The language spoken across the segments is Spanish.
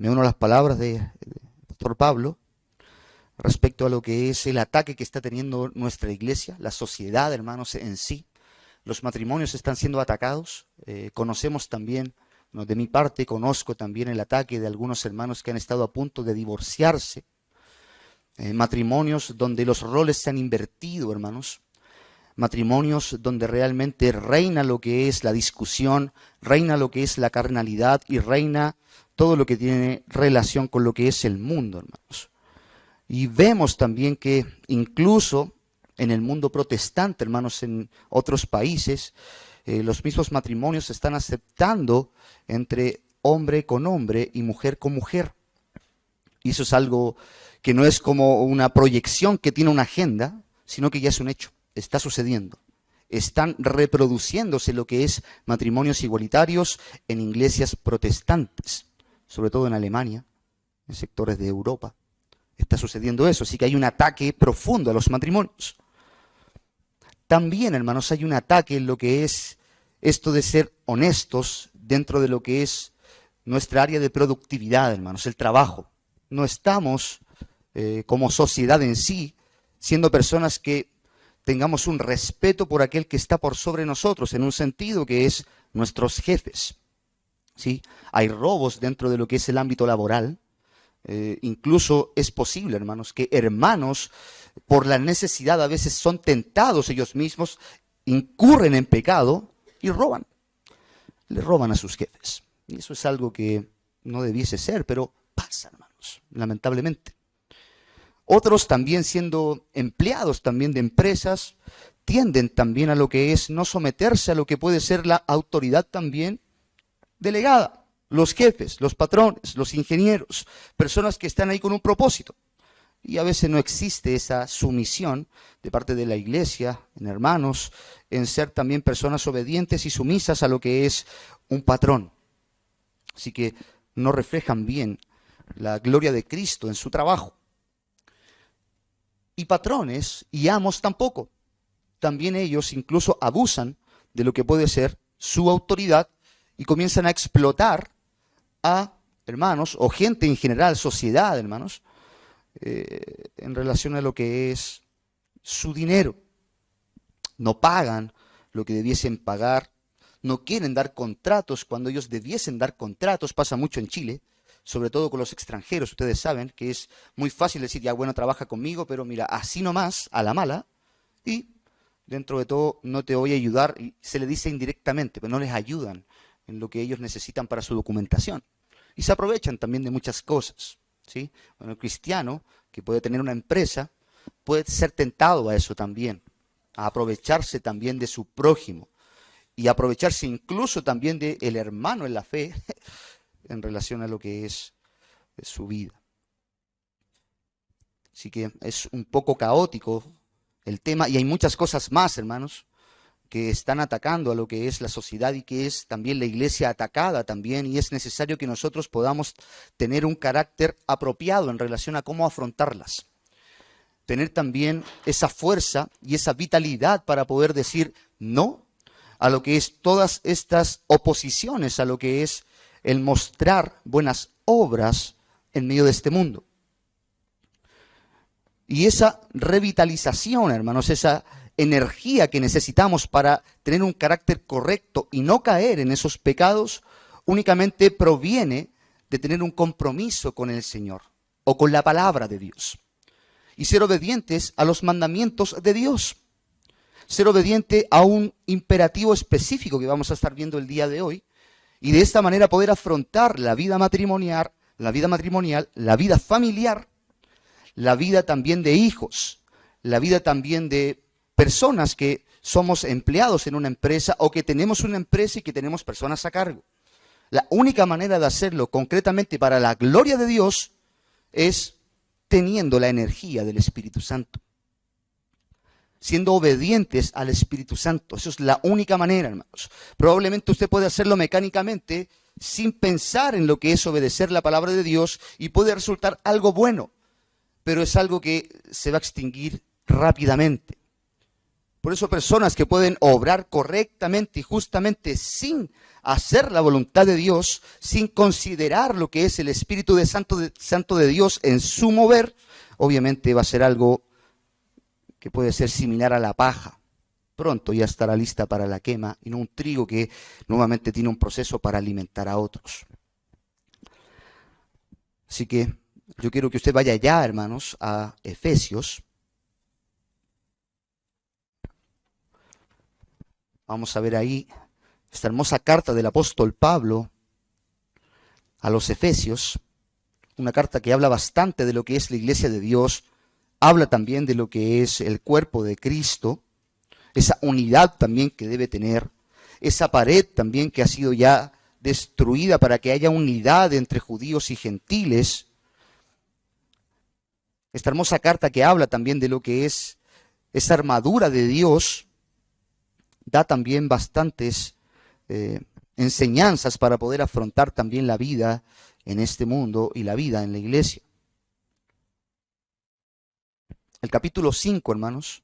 me uno a las palabras de Pastor Pablo respecto a lo que es el ataque que está teniendo nuestra iglesia, la sociedad, hermanos, en sí. Los matrimonios están siendo atacados. Conocemos también, bueno, de mi parte, conozco también el ataque de algunos hermanos que han estado a punto de divorciarse. Matrimonios donde los roles se han invertido, hermanos. Matrimonios donde realmente reina lo que es la discusión, reina lo que es la carnalidad y reina todo lo que tiene relación con lo que es el mundo, hermanos. Y vemos también que incluso en el mundo protestante, hermanos, en otros países, los mismos matrimonios se están aceptando entre hombre con hombre y mujer con mujer. Y eso es algo que no es como una proyección que tiene una agenda, sino que ya es un hecho, está sucediendo. Están reproduciéndose lo que es matrimonios igualitarios en iglesias protestantes, sobre todo en Alemania, en sectores de Europa. Está sucediendo eso, así que hay un ataque profundo a los matrimonios. También, hermanos, hay un ataque en lo que es esto de ser honestos dentro de lo que es nuestra área de productividad, hermanos, el trabajo. No estamos, como sociedad en sí, siendo personas que tengamos un respeto por aquel que está por sobre nosotros, en un sentido que es nuestros jefes. ¿Sí? Hay robos dentro de lo que es el ámbito laboral. Incluso es posible, hermanos, que hermanos, por la necesidad, a veces son tentados ellos mismos, incurren en pecado y roban. Le roban a sus jefes. Y eso es algo que no debiese ser, pero pasa, hermanos, lamentablemente. Otros también siendo empleados también de empresas, tienden también a lo que es no someterse a lo que puede ser la autoridad también delegada. Los jefes, los patrones, los ingenieros, personas que están ahí con un propósito. Y a veces no existe esa sumisión de parte de la iglesia, en hermanos, en ser también personas obedientes y sumisas a lo que es un patrón. Así que no reflejan bien la gloria de Cristo en su trabajo. Y patrones y amos tampoco. También ellos incluso abusan de lo que puede ser su autoridad y comienzan a explotar a hermanos o gente en general, sociedad, hermanos, en relación a lo que es su dinero. No pagan lo que debiesen pagar, no quieren dar contratos cuando ellos debiesen dar contratos, pasa mucho en Chile, sobre todo con los extranjeros. Ustedes saben que es muy fácil decir, ya bueno, trabaja conmigo, pero mira, así nomás, a la mala, y dentro de todo no te voy a ayudar, y se le dice indirectamente, pero no les ayudan en lo que ellos necesitan para su documentación. Y se aprovechan también de muchas cosas, ¿sí? Bueno, el cristiano que puede tener una empresa puede ser tentado a eso también, a aprovecharse también de su prójimo y aprovecharse incluso también del hermano en la fe en relación a lo que es su vida. Así que es un poco caótico el tema y hay muchas cosas más, hermanos, que están atacando a lo que es la sociedad y que es también la iglesia atacada también, y es necesario que nosotros podamos tener un carácter apropiado en relación a cómo afrontarlas. Tener también esa fuerza y esa vitalidad para poder decir no a lo que es todas estas oposiciones, a lo que es el mostrar buenas obras en medio de este mundo. Y esa revitalización, hermanos, esa energía que necesitamos para tener un carácter correcto y no caer en esos pecados, únicamente proviene de tener un compromiso con el Señor o con la palabra de Dios. Y ser obedientes a los mandamientos de Dios. Ser obediente a un imperativo específico que vamos a estar viendo el día de hoy. Y de esta manera poder afrontar la vida matrimonial, la vida familiar, la vida también de hijos, la vida también de personas que somos empleados en una empresa o que tenemos una empresa y que tenemos personas a cargo. La única manera de hacerlo concretamente para la gloria de Dios es teniendo la energía del Espíritu Santo. Siendo obedientes al Espíritu Santo. Eso es la única manera, hermanos. Probablemente usted puede hacerlo mecánicamente sin pensar en lo que es obedecer la palabra de Dios y puede resultar algo bueno, pero es algo que se va a extinguir rápidamente. Por eso personas que pueden obrar correctamente y justamente sin hacer la voluntad de Dios, sin considerar lo que es el Espíritu Santo de Dios en su mover, obviamente va a ser algo que puede ser similar a la paja. Pronto ya estará lista para la quema y no un trigo que nuevamente tiene un proceso para alimentar a otros. Así que yo quiero que usted vaya ya, hermanos, a Efesios. Vamos a ver ahí esta hermosa carta del apóstol Pablo a los Efesios, una carta que habla bastante de lo que es la iglesia de Dios, habla también de lo que es el cuerpo de Cristo, esa unidad también que debe tener, esa pared también que ha sido ya destruida para que haya unidad entre judíos y gentiles. Esta hermosa carta que habla también de lo que es esa armadura de Dios, da también bastantes enseñanzas para poder afrontar también la vida en este mundo y la vida en la iglesia. El capítulo 5, hermanos,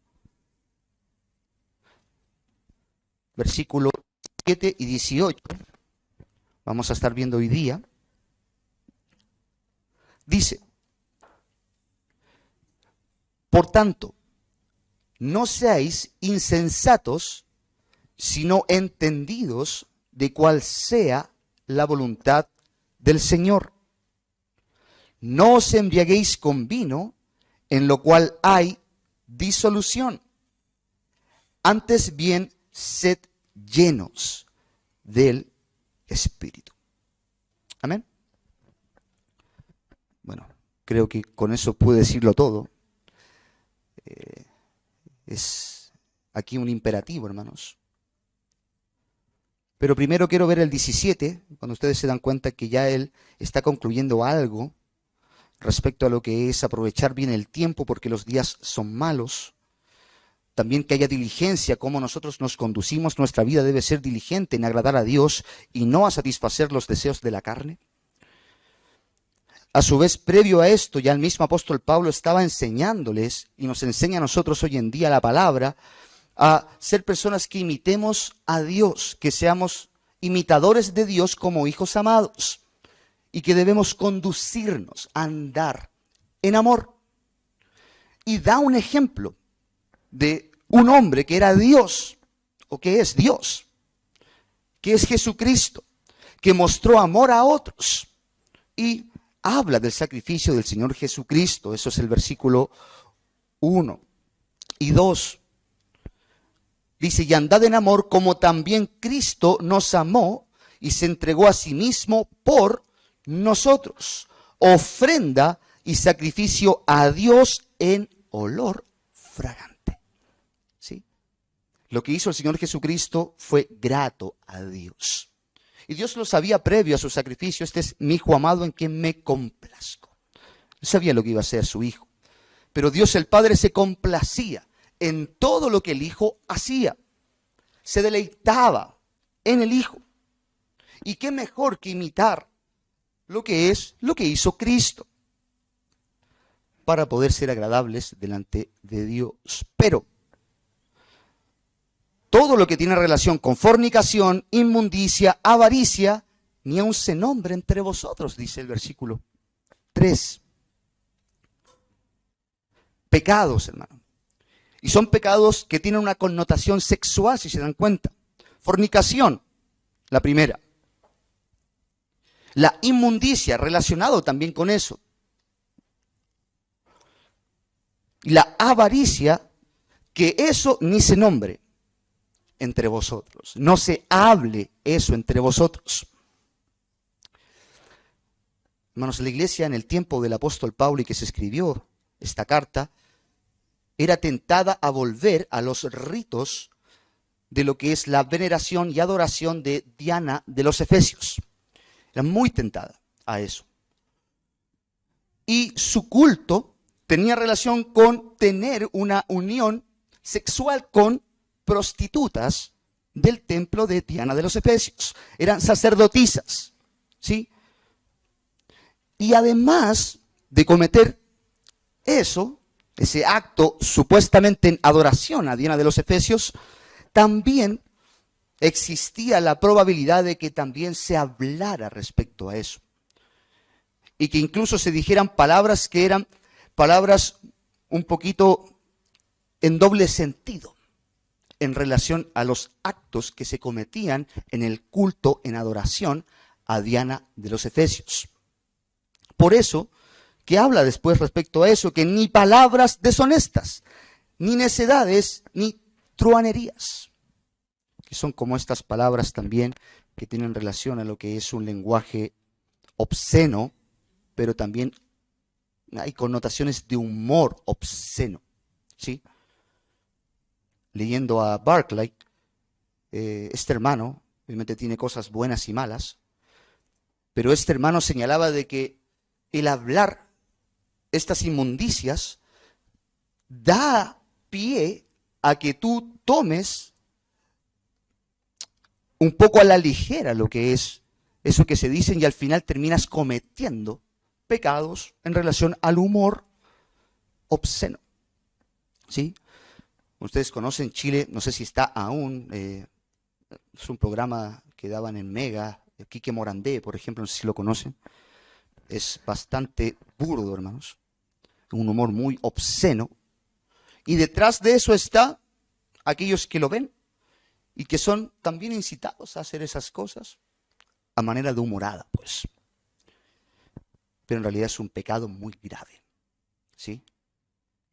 versículos 7 y 18, vamos a estar viendo hoy día, dice: por tanto, no seáis insensatos, sino entendidos de cuál sea la voluntad del Señor. No os embriaguéis con vino, en lo cual hay disolución. Antes bien, sed llenos del Espíritu. Amén. Bueno, creo que con eso pude decirlo todo. Es aquí un imperativo, hermanos. Pero primero quiero ver el 17, cuando ustedes se dan cuenta que ya él está concluyendo algo respecto a lo que es aprovechar bien el tiempo porque los días son malos. También que haya diligencia, cómo nosotros nos conducimos, nuestra vida debe ser diligente en agradar a Dios y no a satisfacer los deseos de la carne. A su vez, previo a esto, ya el mismo apóstol Pablo estaba enseñándoles, y nos enseña a nosotros hoy en día la palabra, a ser personas que imitemos a Dios, que seamos imitadores de Dios como hijos amados, y que debemos conducirnos a andar en amor. Y da un ejemplo de un hombre que era Dios, o que es Dios, que es Jesucristo, que mostró amor a otros, y habla del sacrificio del Señor Jesucristo. Eso es el versículo 1 y 2. Dice: y andad en amor como también Cristo nos amó y se entregó a sí mismo por nosotros, ofrenda y sacrificio a Dios en olor fragante. ¿Sí? Lo que hizo el Señor Jesucristo fue grato a Dios. Y Dios lo sabía previo a su sacrificio: este es mi Hijo amado en quien me complazco. Él sabía lo que iba a ser su Hijo. Pero Dios el Padre se complacía en todo lo que el Hijo hacía. Se deleitaba en el Hijo. Y qué mejor que imitar lo que hizo Cristo para poder ser agradables delante de Dios. Pero todo lo que tiene relación con fornicación, inmundicia, avaricia, ni aun se nombre entre vosotros, dice el versículo 3. Pecados, hermano. Y son pecados que tienen una connotación sexual, si se dan cuenta. Fornicación, la primera. La inmundicia, relacionado también con eso. Y la avaricia, que eso ni se nombre entre vosotros. No se hable eso entre vosotros. Hermanos, la iglesia en el tiempo del apóstol Pablo y que se escribió esta carta, era tentada a volver a los ritos de lo que es la veneración y adoración de Diana de los Efesios. Era muy tentada a eso. Y su culto tenía relación con tener una unión sexual con prostitutas del templo de Diana de los Efesios. Eran sacerdotisas, ¿sí? Y además de cometer eso, ese acto supuestamente en adoración a Diana de los Efesios, también existía la probabilidad de que también se hablara respecto a eso. Y que incluso se dijeran palabras que eran palabras un poquito en doble sentido en relación a los actos que se cometían en el culto, en adoración a Diana de los Efesios. Por eso, que habla después respecto a eso, que ni palabras deshonestas, ni necedades, ni truhanerías, que son como estas palabras también que tienen relación a lo que es un lenguaje obsceno, pero también hay connotaciones de humor obsceno, ¿sí? Leyendo a Barclay, este hermano, obviamente tiene cosas buenas y malas, pero este hermano señalaba de que el hablar estas inmundicias da pie a que tú tomes un poco a la ligera lo que es eso que se dicen y al final terminas cometiendo pecados en relación al humor obsceno. ¿Sí? Ustedes conocen Chile, no sé si está aún, es un programa que daban en Mega, Quique Morandé, por ejemplo, no sé si lo conocen. Es bastante burdo, hermanos. Un humor muy obsceno. Y detrás de eso está aquellos que lo ven y que son también incitados a hacer esas cosas a manera de humorada, pues. Pero en realidad es un pecado muy grave, ¿sí?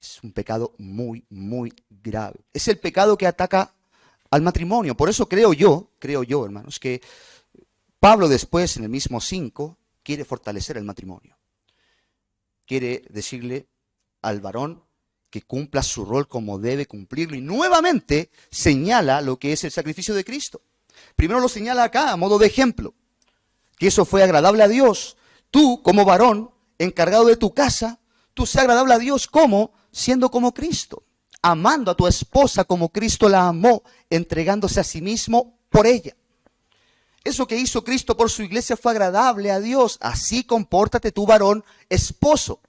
Es un pecado muy, muy grave. Es el pecado que ataca al matrimonio. Por eso creo yo, hermanos, que Pablo después, en el mismo 5, quiere fortalecer el matrimonio. Quiere decirle al varón que cumpla su rol como debe cumplirlo. Y nuevamente señala lo que es el sacrificio de Cristo. Primero lo señala acá a modo de ejemplo, que eso fue agradable a Dios. Tú, como varón, encargado de tu casa, tú sé agradable a Dios como siendo como Cristo, amando a tu esposa como Cristo la amó, entregándose a sí mismo por ella. Eso que hizo Cristo por su iglesia fue agradable a Dios. Así compórtate tú, varón, esposo,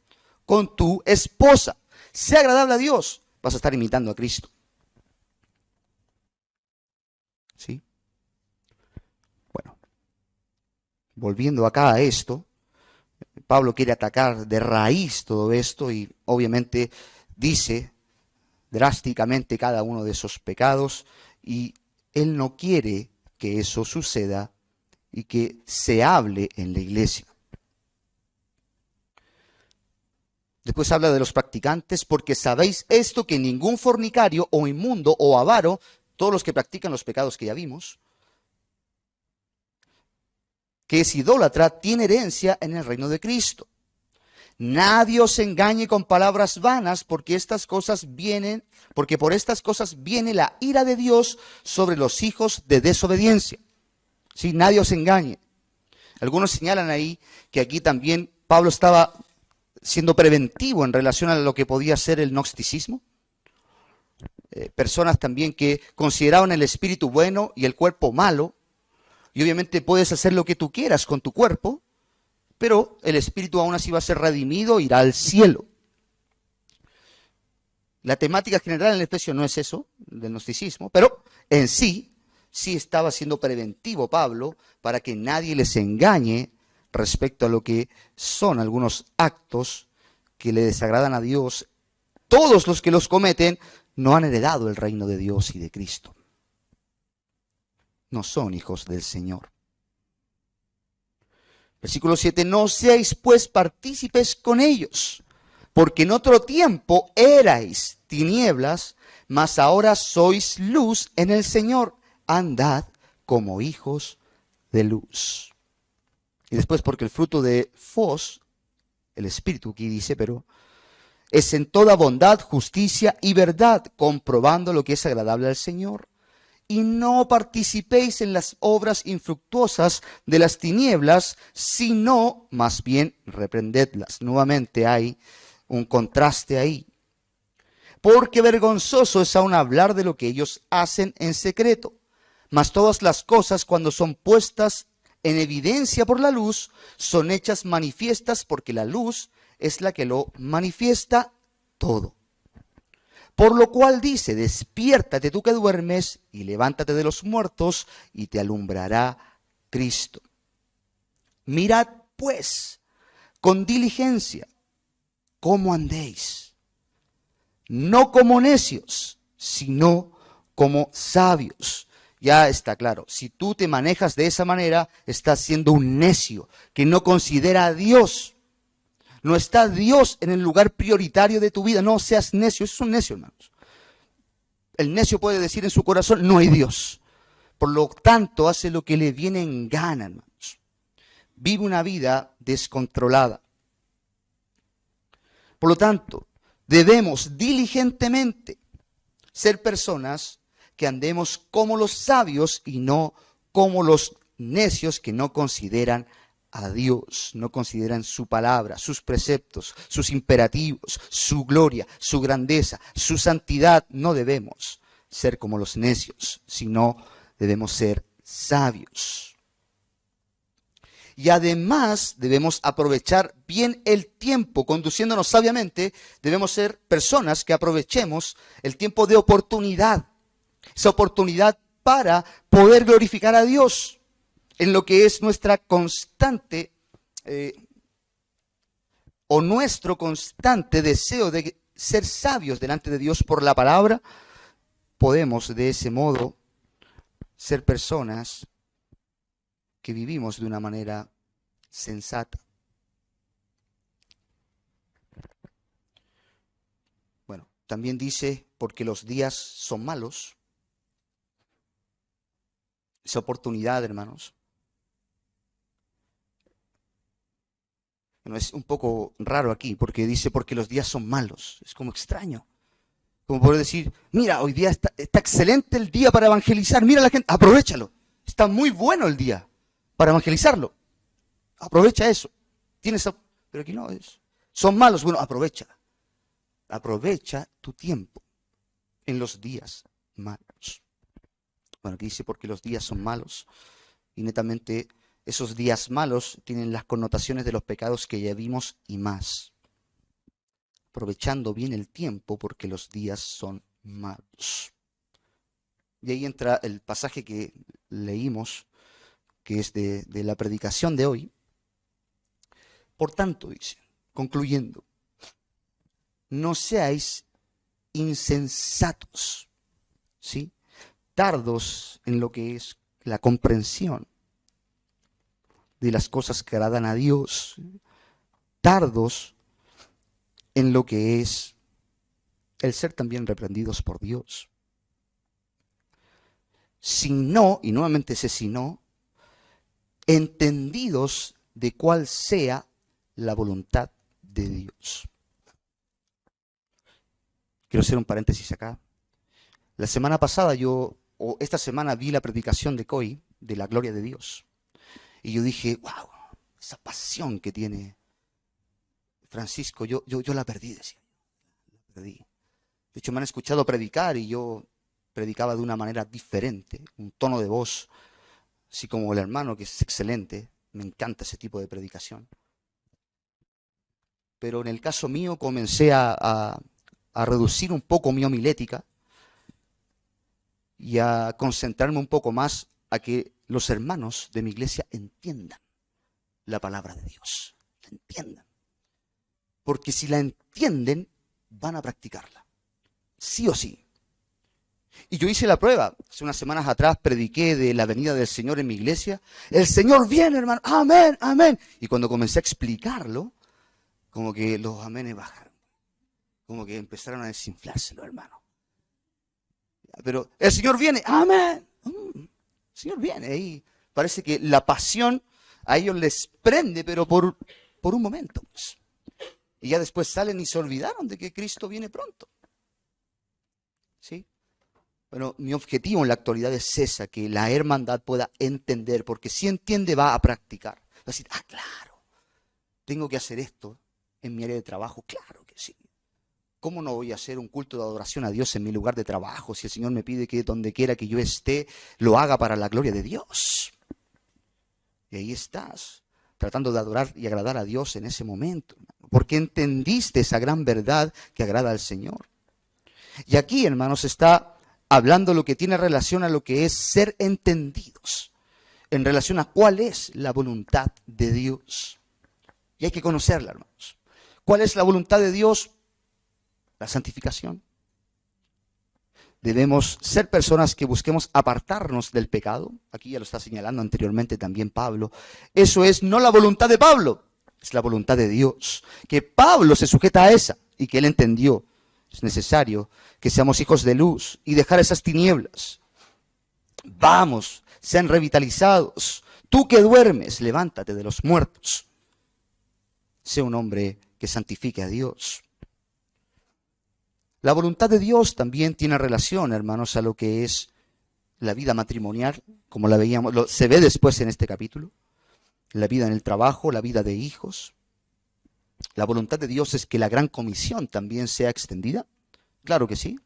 con tu esposa. Sea agradable a Dios. Vas a estar imitando a Cristo. ¿Sí? Bueno, volviendo acá a esto, Pablo quiere atacar de raíz todo esto y obviamente dice drásticamente cada uno de esos pecados y él no quiere que eso suceda y que se hable en la iglesia. Después habla de los practicantes, porque sabéis esto, que ningún fornicario o inmundo o avaro, todos los que practican los pecados que ya vimos, que es idólatra, tiene herencia en el reino de Cristo. Nadie os engañe con palabras vanas, porque por estas cosas viene la ira de Dios sobre los hijos de desobediencia. ¿Sí? Nadie os engañe. Algunos señalan ahí que aquí también Pablo estaba siendo preventivo en relación a lo que podía ser el gnosticismo. Personas también que consideraban el espíritu bueno y el cuerpo malo. Y obviamente puedes hacer lo que tú quieras con tu cuerpo, pero el espíritu aún así va a ser redimido, irá al cielo. La temática general en el Efesio no es eso, del gnosticismo, pero en sí estaba siendo preventivo Pablo para que nadie les engañe respecto a lo que son algunos actos que le desagradan a Dios. Todos los que los cometen no han heredado el reino de Dios y de Cristo. No son hijos del Señor. Versículo 7, no seáis pues partícipes con ellos, porque en otro tiempo erais tinieblas, mas ahora sois luz en el Señor. Andad como hijos de luz. Y después, porque el fruto de Fos, el Espíritu aquí dice, pero es en toda bondad, justicia y verdad, comprobando lo que es agradable al Señor. Y no participéis en las obras infructuosas de las tinieblas, sino más bien reprendedlas. Nuevamente hay un contraste ahí. Porque vergonzoso es aún hablar de lo que ellos hacen en secreto. Mas todas las cosas, cuando son puestas en evidencia por la luz, son hechas manifiestas, porque la luz es la que lo manifiesta todo. Por lo cual dice, despiértate tú que duermes y levántate de los muertos y te alumbrará Cristo. Mirad pues con diligencia cómo andéis, no como necios, sino como sabios. Ya está claro, si tú te manejas de esa manera, estás siendo un necio que no considera a Dios. No está Dios en el lugar prioritario de tu vida. No seas necio. Eso es un necio, hermanos. El necio puede decir en su corazón, no hay Dios. Por lo tanto, hace lo que le viene en gana, hermanos. Vive una vida descontrolada. Por lo tanto, debemos diligentemente ser personas que andemos como los sabios y no como los necios que no consideran a Dios, no consideran su palabra, sus preceptos, sus imperativos, su gloria, su grandeza, su santidad. No debemos ser como los necios, sino debemos ser sabios. Y además debemos aprovechar bien el tiempo, conduciéndonos sabiamente. Debemos ser personas que aprovechemos el tiempo de oportunidad, esa oportunidad para poder glorificar a Dios en lo que es nuestra constante o nuestro constante deseo de ser sabios delante de Dios por la palabra. Podemos de ese modo ser personas que vivimos de una manera sensata. Bueno, también dice, porque los días son malos. Esa oportunidad, hermanos. Bueno, es un poco raro aquí, porque dice, porque los días son malos. Es como extraño. Como poder decir, mira, hoy día está excelente el día para evangelizar. Mira a la gente, aprovéchalo. Está muy bueno el día para evangelizarlo. Aprovecha eso. Pero aquí no es. Son malos, bueno, aprovecha. Aprovecha tu tiempo en los días malos. Bueno, aquí dice porque los días son malos. Y netamente esos días malos tienen las connotaciones de los pecados que ya vimos y más. Aprovechando bien el tiempo porque los días son malos. Y ahí entra el pasaje que leímos, que es de la predicación de hoy. Por tanto, dice, concluyendo, no seáis insensatos, ¿sí? Tardos en lo que es la comprensión de las cosas que agradan a Dios, tardos en lo que es el ser también reprendidos por Dios. Sino, y nuevamente ese sino, entendidos de cuál sea la voluntad de Dios. Quiero hacer un paréntesis acá. La semana pasada esta semana vi la predicación de Coy, de la gloria de Dios. Y yo dije, wow, esa pasión que tiene Francisco, yo la perdí, decía. La perdí. De hecho, me han escuchado predicar y yo predicaba de una manera diferente, un tono de voz, así como el hermano, que es excelente. Me encanta ese tipo de predicación. Pero en el caso mío comencé a reducir un poco mi homilética y a concentrarme un poco más a que los hermanos de mi iglesia entiendan la palabra de Dios. La entiendan. Porque si la entienden, van a practicarla. Sí o sí. Y yo hice la prueba. Hace unas semanas atrás prediqué de la venida del Señor en mi iglesia. El Señor viene, hermano. Amén, amén. Y cuando comencé a explicarlo, como que los amenes bajaron. Como que empezaron a desinflarse los hermanos. Pero el Señor viene. Amén. El Señor viene. Y parece que la pasión a ellos les prende, pero por un momento. Pues. Y ya después salen y se olvidaron de que Cristo viene pronto. ¿Sí? Bueno, mi objetivo en la actualidad es esa, que la hermandad pueda entender, porque si entiende va a practicar. Va a decir, claro, tengo que hacer esto en mi área de trabajo, claro que sí. ¿Cómo no voy a hacer un culto de adoración a Dios en mi lugar de trabajo si el Señor me pide que donde quiera que yo esté, lo haga para la gloria de Dios? Y ahí estás, tratando de adorar y agradar a Dios en ese momento, porque entendiste esa gran verdad que agrada al Señor. Y aquí, hermanos, está hablando lo que tiene relación a lo que es ser entendidos, en relación a cuál es la voluntad de Dios. Y hay que conocerla, hermanos. ¿Cuál es la voluntad de Dios? La santificación. Debemos ser personas que busquemos apartarnos del pecado. Aquí ya lo está señalando anteriormente también Pablo. Eso es no la voluntad de Pablo, es la voluntad de Dios. Que Pablo se sujeta a esa y que él entendió. Es necesario que seamos hijos de luz y dejar esas tinieblas. Vamos, sean revitalizados. Tú que duermes, levántate de los muertos. Sea un hombre que santifique a Dios. La voluntad de Dios también tiene relación, hermanos, a lo que es la vida matrimonial, como la veíamos, se ve después en este capítulo. La vida en el trabajo, la vida de hijos. La voluntad de Dios es que la gran comisión también sea extendida. Claro que sí.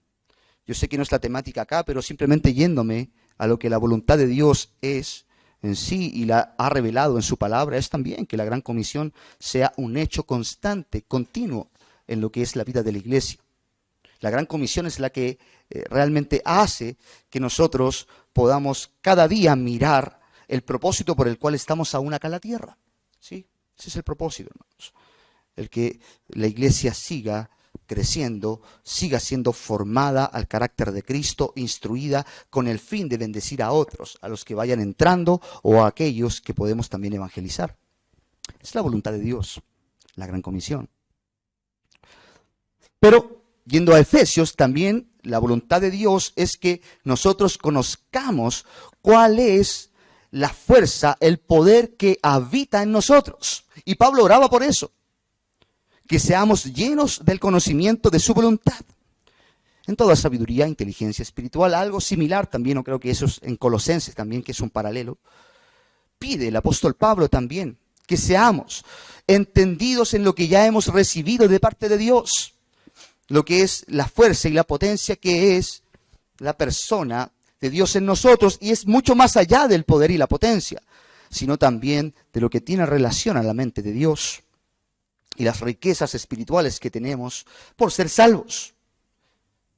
Yo sé que no es la temática acá, pero simplemente yéndome a lo que la voluntad de Dios es en sí y la ha revelado en su palabra, es también que la gran comisión sea un hecho constante, continuo en lo que es la vida de la iglesia. La gran comisión es la que realmente hace que nosotros podamos cada día mirar el propósito por el cual estamos aún acá en la tierra. ¿Sí? Ese es el propósito, hermanos. El que la iglesia siga creciendo, siga siendo formada al carácter de Cristo, instruida con el fin de bendecir a otros, a los que vayan entrando o a aquellos que podemos también evangelizar. Es la voluntad de Dios, la gran comisión. Pero yendo a Efesios, también la voluntad de Dios es que nosotros conozcamos cuál es la fuerza, el poder que habita en nosotros. Y Pablo oraba por eso, que seamos llenos del conocimiento de su voluntad. En toda sabiduría, inteligencia espiritual, algo similar también, no creo que eso es en Colosenses también, que es un paralelo. Pide el apóstol Pablo también que seamos entendidos en lo que ya hemos recibido de parte de Dios. Lo que es la fuerza y la potencia que es la persona de Dios en nosotros, y es mucho más allá del poder y la potencia, sino también de lo que tiene relación a la mente de Dios y las riquezas espirituales que tenemos por ser salvos.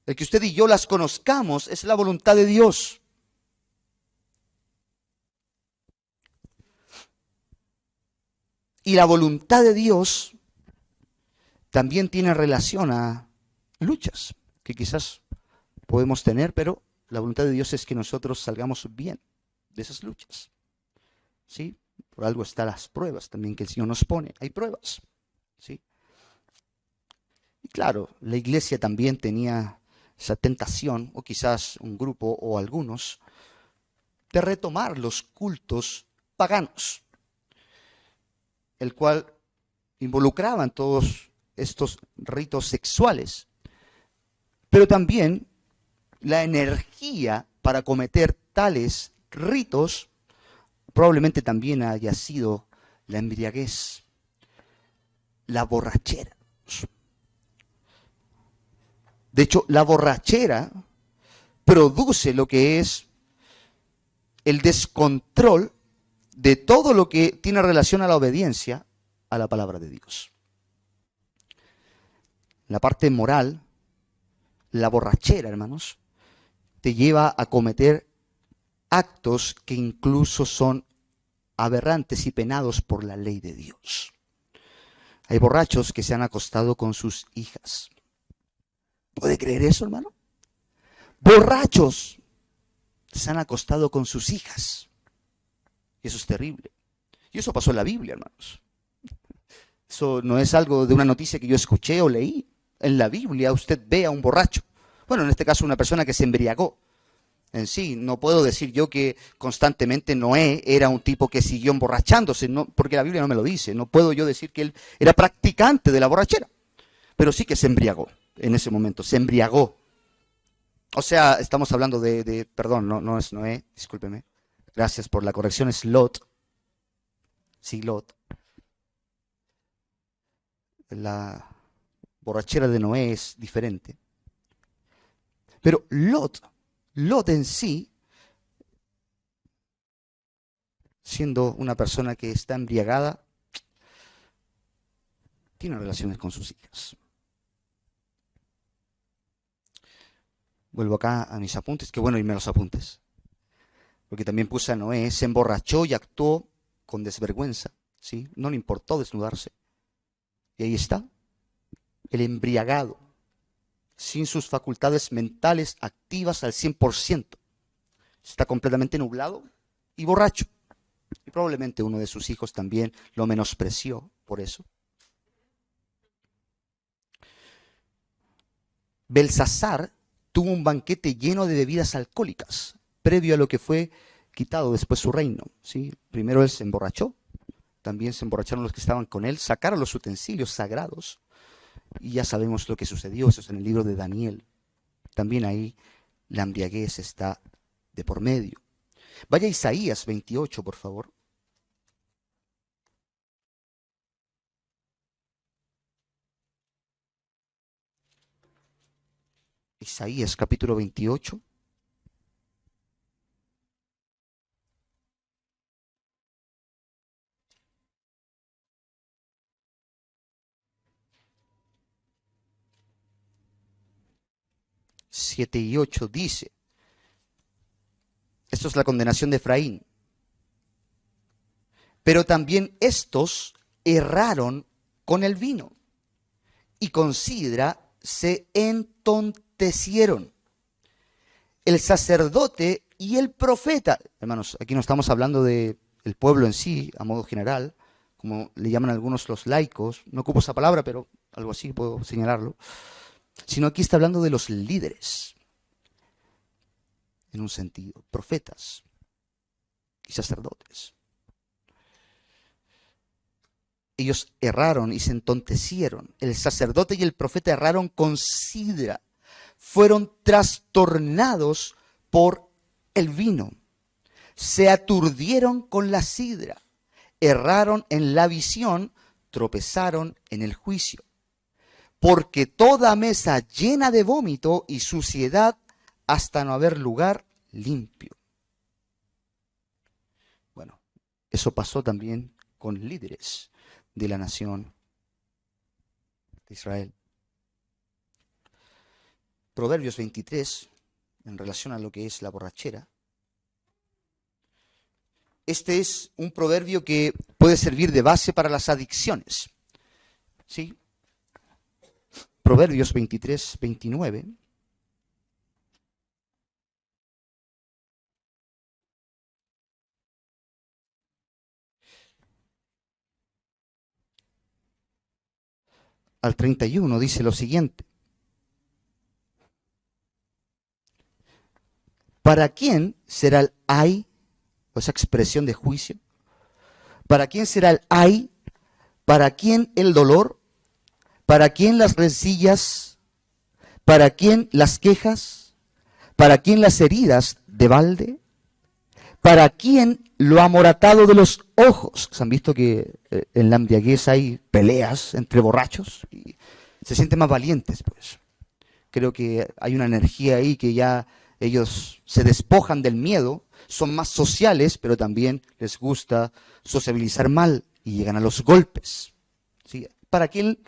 El que usted y yo las conozcamos es la voluntad de Dios. Y la voluntad de Dios también tiene relación a luchas que quizás podemos tener, pero la voluntad de Dios es que nosotros salgamos bien de esas luchas. ¿Sí? Por algo están las pruebas también que el Señor nos pone. Hay pruebas. ¿Sí? Y claro, la iglesia también tenía esa tentación, o quizás un grupo o algunos, de retomar los cultos paganos, el cual involucraban todos estos ritos sexuales, pero también la energía para cometer tales ritos probablemente también haya sido la embriaguez, la borrachera. De hecho, la borrachera produce lo que es el descontrol de todo lo que tiene relación a la obediencia a la palabra de Dios. La parte moral, la borrachera, hermanos, te lleva a cometer actos que incluso son aberrantes y penados por la ley de Dios. Hay borrachos que se han acostado con sus hijas. ¿Puede creer eso, hermano? Borrachos se han acostado con sus hijas. Y eso es terrible. Y eso pasó en la Biblia, hermanos. Eso no es algo de una noticia que yo escuché o leí. En la Biblia usted ve a un borracho. Bueno, en este caso una persona que se embriagó. En sí, no puedo decir yo que constantemente Noé era un tipo que siguió emborrachándose, no, porque la Biblia no me lo dice. No puedo yo decir que él era practicante de la borrachera. Pero sí que se embriagó en ese momento, se embriagó. O sea, estamos hablando perdón, no es Noé, discúlpeme. Gracias por la corrección, es Lot. Sí, Lot. La borrachera de Noé es diferente. Pero Lot en sí, siendo una persona que está embriagada, tiene relaciones con sus hijas. Vuelvo acá a mis apuntes, qué bueno irme a los apuntes. Porque también puse a Noé, se emborrachó y actuó con desvergüenza, ¿sí? No le importó desnudarse. Y ahí está, el embriagado, sin sus facultades mentales activas al 100%. Está completamente nublado y borracho. Y probablemente uno de sus hijos también lo menospreció por eso. Belsasar tuvo un banquete lleno de bebidas alcohólicas, previo a lo que fue quitado después su reino. ¿Sí? Primero él se emborrachó, también se emborracharon los que estaban con él, sacaron los utensilios sagrados, y ya sabemos lo que sucedió, eso es en el libro de Daniel. También ahí la embriaguez está de por medio. Vaya a Isaías 28, por favor. Isaías capítulo 28. Siete y 8 dice, esto es la condenación de Efraín, pero también estos erraron con el vino y con sidra se entontecieron. El sacerdote y el profeta, hermanos, aquí no estamos hablando del pueblo en sí, a modo general, como le llaman algunos los laicos, no ocupo esa palabra, pero algo así puedo señalarlo, sino aquí está hablando de los líderes, en un sentido, profetas y sacerdotes. Ellos erraron y se entontecieron. El sacerdote y el profeta erraron con sidra. Fueron trastornados por el vino. Se aturdieron con la sidra. Erraron en la visión, tropezaron en el juicio. Porque toda mesa llena de vómito y suciedad hasta no haber lugar limpio. Bueno, eso pasó también con líderes de la nación de Israel. Proverbios 23, en relación a lo que es la borrachera. Este es un proverbio que puede servir de base para las adicciones. ¿Sí? Proverbios 23, 29. Al 31 dice lo siguiente. ¿Para quién será el ay, o esa expresión de juicio? ¿Para quién será el ay? ¿Para quién el dolor? ¿Para quién las rencillas? ¿Para quién las quejas? ¿Para quién las heridas de balde? ¿Para quién lo amoratado de los ojos? ¿Se han visto que en la embriaguez hay peleas entre borrachos? Y se sienten más valientes, pues. Creo que hay una energía ahí que ya ellos se despojan del miedo, son más sociales, pero también les gusta sociabilizar mal y llegan a los golpes. ¿Sí? ¿Para quién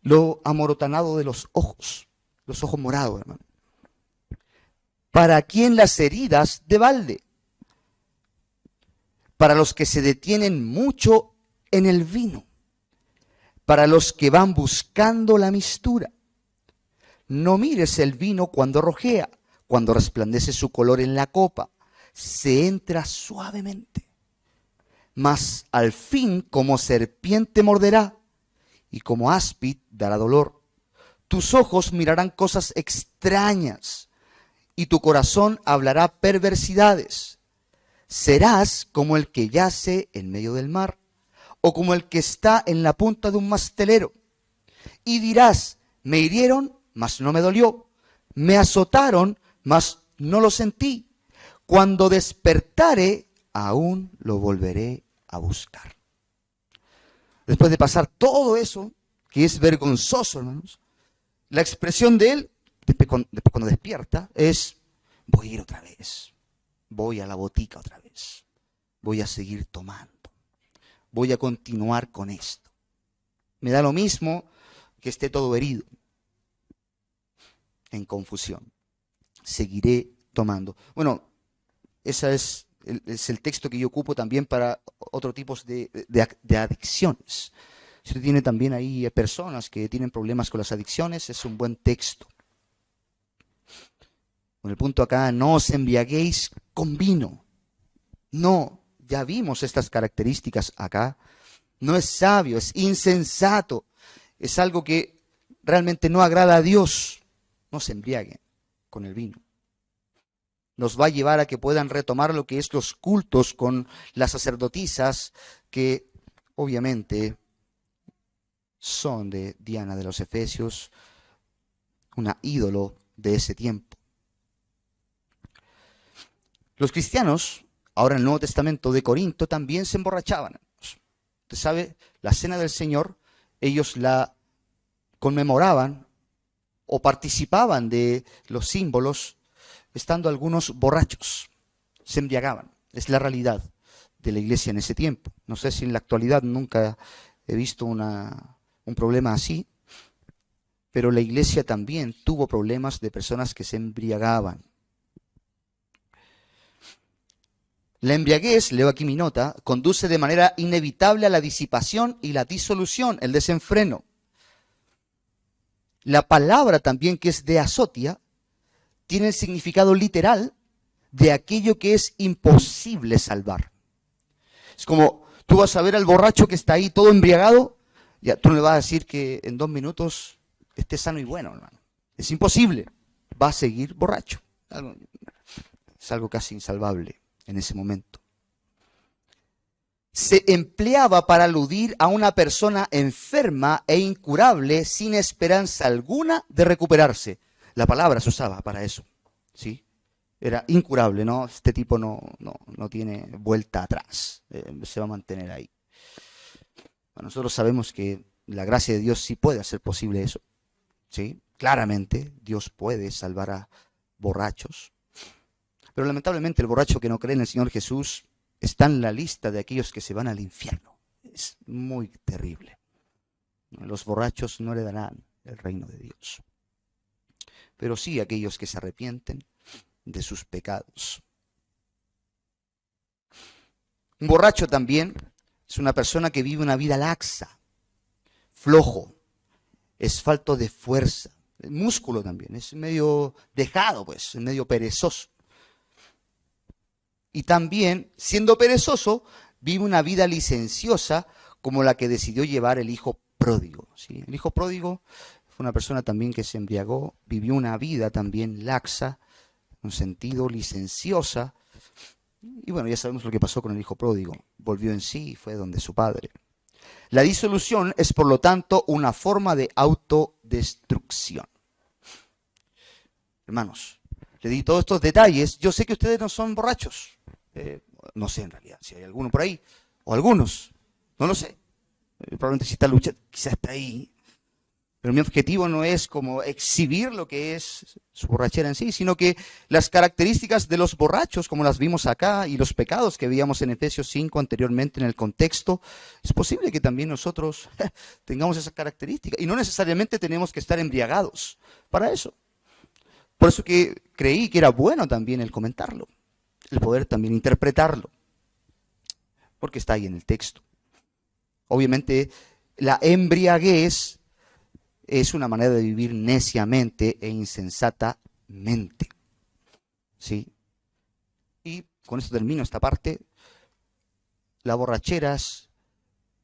lo amorotanado de los ojos morados, hermano? ¿Para quién las heridas de balde? Para los que se detienen mucho en el vino, para los que van buscando la mistura. No mires el vino cuando rojea, cuando resplandece su color en la copa, se entra suavemente, mas al fin como serpiente morderá y como áspid dará dolor. Tus ojos mirarán cosas extrañas y tu corazón hablará perversidades. Serás como el que yace en medio del mar, o como el que está en la punta de un mastelero. Y dirás, me hirieron, mas no me dolió. Me azotaron, mas no lo sentí. Cuando despertare, aún lo volveré a buscar. Después de pasar todo eso, que es vergonzoso, hermanos, la expresión de él, después cuando despierta, es, voy a ir otra vez. Voy a la botica otra vez. Voy a seguir tomando. Voy a continuar con esto. Me da lo mismo que esté todo herido, en confusión. seguiré tomando. Bueno, ese es el texto que yo ocupo también para otro tipo de adicciones. Si usted tiene también ahí personas que tienen problemas con las adicciones, es un buen texto. Con el punto acá, no os embriaguéis con vino. No, ya vimos estas características acá. No es sabio, es insensato. Es algo que realmente no agrada a Dios. No se embriaguen con el vino. Nos va a llevar a que puedan retomar lo que es los cultos con las sacerdotisas que obviamente son de Diana de los Efesios, una ídolo de ese tiempo. Los cristianos, ahora en el Nuevo Testamento de Corinto, también se emborrachaban. Usted sabe, la cena del Señor, ellos la conmemoraban o participaban de los símbolos, estando algunos borrachos, se embriagaban. Es la realidad de la iglesia en ese tiempo. No sé si en la actualidad nunca he visto un problema así, pero la iglesia también tuvo problemas de personas que se embriagaban. La embriaguez, leo aquí mi nota, conduce de manera inevitable a la disipación y la disolución, el desenfreno. La palabra también, que es de azotia, tiene el significado literal de aquello que es imposible salvar. Es como tú vas a ver al borracho que está ahí todo embriagado, ya tú no le vas a decir que en 2 minutos esté sano y bueno, hermano. Es imposible. Va a seguir borracho. Es algo casi insalvable en ese momento. Se empleaba para aludir a una persona enferma e incurable sin esperanza alguna de recuperarse. La palabra se usaba para eso, ¿sí? Era incurable, ¿no? Este tipo no tiene vuelta atrás, se va a mantener ahí. Bueno, nosotros sabemos que la gracia de Dios sí puede hacer posible eso, ¿sí? Claramente Dios puede salvar a borrachos, pero lamentablemente el borracho que no cree en el Señor Jesús está en la lista de aquellos que se van al infierno. Es muy terrible. Los borrachos no heredarán el reino de Dios, pero sí aquellos que se arrepienten de sus pecados. Un borracho también es una persona que vive una vida laxa, flojo, es falto de fuerza, el músculo también, es medio dejado, pues, es medio perezoso. Y también, siendo perezoso, vive una vida licenciosa como la que decidió llevar el hijo pródigo, ¿sí? El hijo pródigo fue una persona también que se embriagó, vivió una vida también laxa, en un sentido licenciosa. Y bueno, ya sabemos lo que pasó con el hijo pródigo. Volvió en sí y fue donde su padre. La disolución es, por lo tanto, una forma de autodestrucción. Hermanos, le di todos estos detalles. Yo sé que ustedes no son borrachos. No sé en realidad si hay alguno por ahí. O algunos. No lo sé. Probablemente si está luchando, quizás está ahí. Pero mi objetivo no es como exhibir lo que es su borrachera en sí, sino que las características de los borrachos, como las vimos acá, y los pecados que veíamos en Efesios 5 anteriormente en el contexto, es posible que también nosotros tengamos esas características. Y no necesariamente tenemos que estar embriagados para eso. Por eso que creí que era bueno también el comentarlo, el poder también interpretarlo, porque está ahí en el texto. Obviamente, la embriaguez es una manera de vivir neciamente e insensatamente. ¿Sí? Y con esto termino esta parte. La borrachera es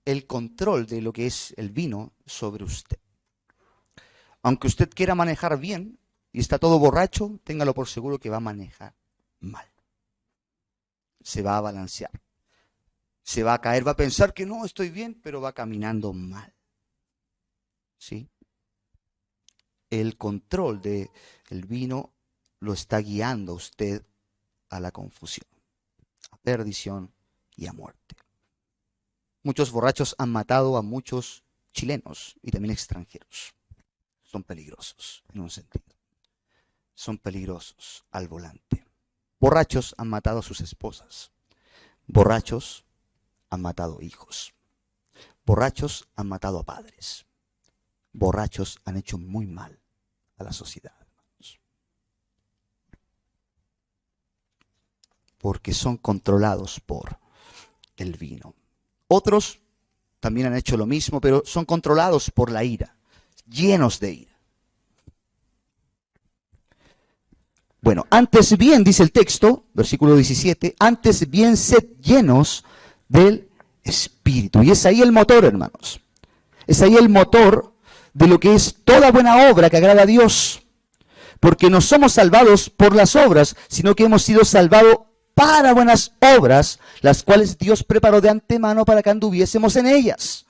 el control de lo que es el vino sobre usted. Aunque usted quiera manejar bien y está todo borracho, téngalo por seguro que va a manejar mal. Se va a balancear. Se va a caer, va a pensar que no, estoy bien, pero va caminando mal. ¿Sí? El control del vino lo está guiando a usted a la confusión, a perdición y a muerte. Muchos borrachos han matado a muchos chilenos y también extranjeros. Son peligrosos en un sentido. Son peligrosos al volante. Borrachos han matado a sus esposas. Borrachos han matado hijos. Borrachos han matado a padres. Borrachos han hecho muy mal a la sociedad, hermanos. porque son controlados por el vino. Otros también han hecho lo mismo, pero son controlados por la ira, llenos de ira. Bueno, antes bien, dice el texto, versículo 17, antes bien sed llenos del Espíritu. Y es ahí el motor, hermanos. Es ahí el motor de lo que es toda buena obra que agrada a Dios. Porque no somos salvados por las obras, sino que hemos sido salvados para buenas obras, las cuales Dios preparó de antemano para que anduviésemos en ellas.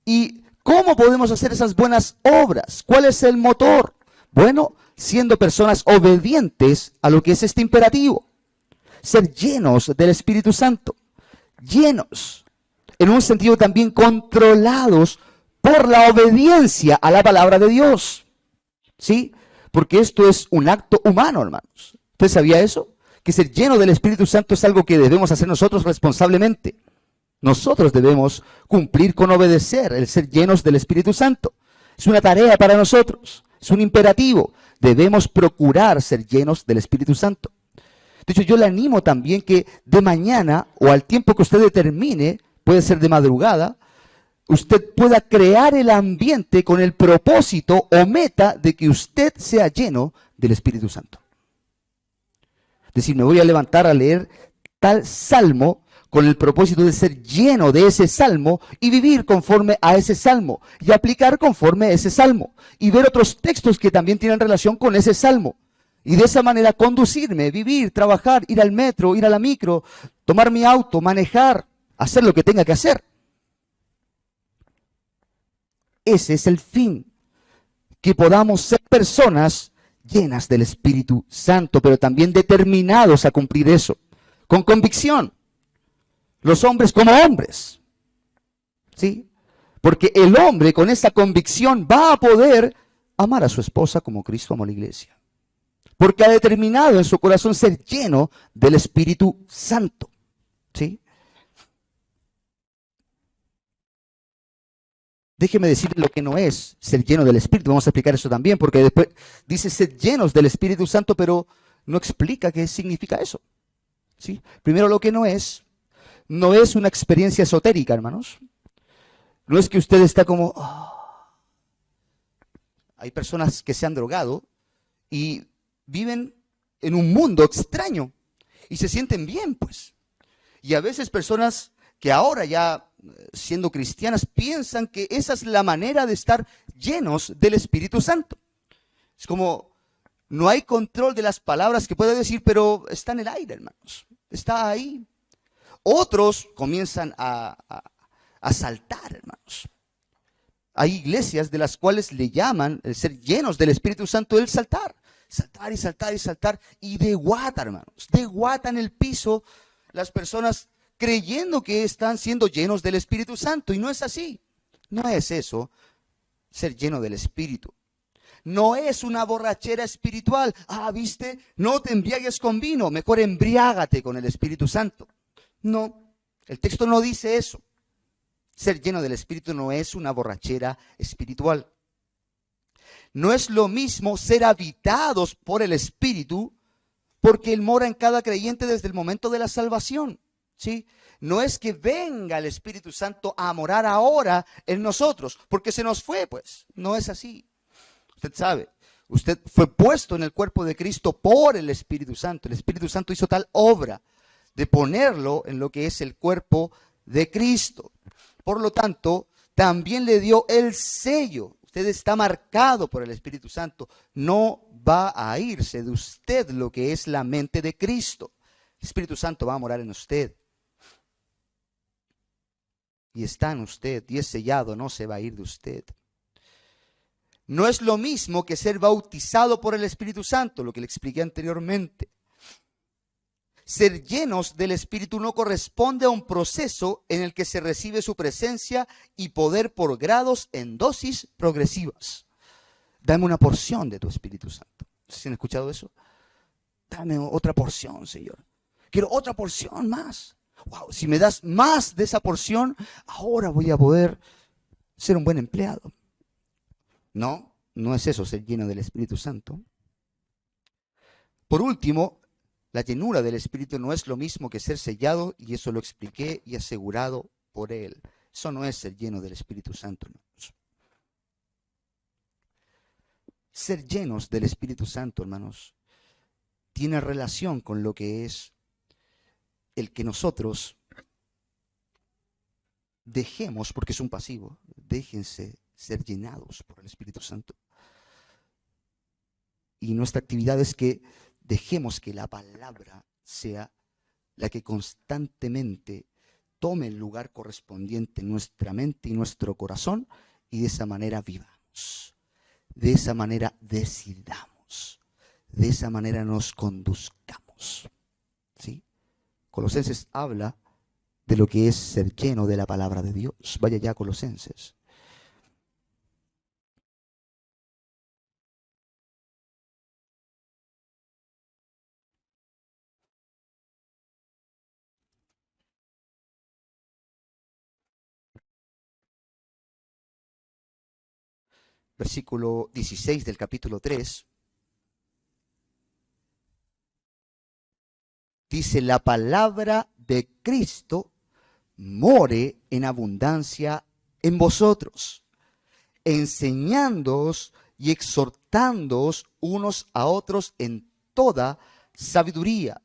¿Y cómo podemos hacer esas buenas obras? ¿Cuál es el motor? Bueno, siendo personas obedientes a lo que es este imperativo. Ser llenos del Espíritu Santo. Llenos. En un sentido también controlados por la obediencia a la palabra de Dios. ¿Sí? Porque esto es un acto humano, hermanos. ¿Usted sabía eso? Que ser lleno del Espíritu Santo es algo que debemos hacer nosotros responsablemente. Nosotros debemos cumplir con obedecer, el ser llenos del Espíritu Santo. Es una tarea para nosotros, es un imperativo. Debemos procurar ser llenos del Espíritu Santo. De hecho, yo le animo también que de mañana o al tiempo que usted determine, puede ser de madrugada, usted pueda crear el ambiente con el propósito o meta de que usted sea lleno del Espíritu Santo. Es decir, me voy a levantar a leer tal salmo con el propósito de ser lleno de ese salmo y vivir conforme a ese salmo y aplicar conforme a ese salmo y ver otros textos que también tienen relación con ese salmo. Y de esa manera conducirme, vivir, trabajar, ir al metro, ir a la micro, tomar mi auto, manejar, hacer lo que tenga que hacer. Ese es el fin, que podamos ser personas llenas del Espíritu Santo, pero también determinados a cumplir eso, con convicción. Los hombres como hombres, ¿sí? Porque el hombre con esa convicción va a poder amar a su esposa como Cristo amó a la iglesia. Porque ha determinado en su corazón ser lleno del Espíritu Santo, ¿sí? Déjeme decirle lo que no es ser lleno del Espíritu. Vamos a explicar eso también, porque después dice ser llenos del Espíritu Santo, pero no explica qué significa eso, ¿sí? Primero, lo que no es una experiencia esotérica, hermanos. No es que usted está como... Hay personas que se han drogado y viven en un mundo extraño y se sienten bien, pues. Y a veces personas que ahora ya siendo cristianas piensan que esa es la manera de estar llenos del Espíritu Santo. Es como, no hay control de las palabras que puede decir, pero está en el aire, hermanos. Está ahí. Otros comienzan a saltar, hermanos. Hay iglesias de las cuales le llaman el ser llenos del Espíritu Santo el saltar. Saltar y saltar y saltar. Y de guata, hermanos. De guata en el piso las personas creyendo que están siendo llenos del Espíritu Santo. Y no es así. No es eso, ser lleno del Espíritu. No es una borrachera espiritual. ¿Viste? No te embriagues con vino. Mejor embriágate con el Espíritu Santo. No, el texto no dice eso. Ser lleno del Espíritu no es una borrachera espiritual. No es lo mismo ser habitados por el Espíritu, porque Él mora en cada creyente desde el momento de la salvación, ¿sí? No es que venga el Espíritu Santo a morar ahora en nosotros, porque se nos fue, pues. No es así. Usted sabe, usted fue puesto en el cuerpo de Cristo por el Espíritu Santo. El Espíritu Santo hizo tal obra de ponerlo en lo que es el cuerpo de Cristo. Por lo tanto, también le dio el sello. Usted está marcado por el Espíritu Santo. No va a irse de usted lo que es la mente de Cristo. El Espíritu Santo va a morar en usted. Y está en usted. Y es sellado, no se va a ir de usted. No es lo mismo que ser bautizado por el Espíritu Santo, lo que le expliqué anteriormente. Ser llenos del Espíritu no corresponde a un proceso en el que se recibe su presencia y poder por grados en dosis progresivas. Dame una porción de tu Espíritu Santo. ¿Se han escuchado eso? Dame otra porción, Señor. Quiero otra porción más. Wow, si me das más de esa porción, ahora voy a poder ser un buen empleado. No es eso, ser lleno del Espíritu Santo. Por último, La llenura del Espíritu no es lo mismo que ser sellado, y eso lo expliqué y asegurado por Él. Eso no es ser lleno del Espíritu Santo, hermanos. Ser llenos del Espíritu Santo, hermanos, tiene relación con lo que es el que nosotros dejemos, porque es un pasivo, déjense ser llenados por el Espíritu Santo. Y nuestra actividad es que dejemos que la palabra sea la que constantemente tome el lugar correspondiente en nuestra mente y nuestro corazón, y de esa manera vivamos, de esa manera decidamos, de esa manera nos conduzcamos. ¿Sí? Colosenses habla de lo que es ser lleno de la palabra de Dios. Vaya ya a Colosenses. Versículo 16 del capítulo 3. Dice: la palabra de Cristo more en abundancia en vosotros, enseñándoos y exhortándoos unos a otros en toda sabiduría,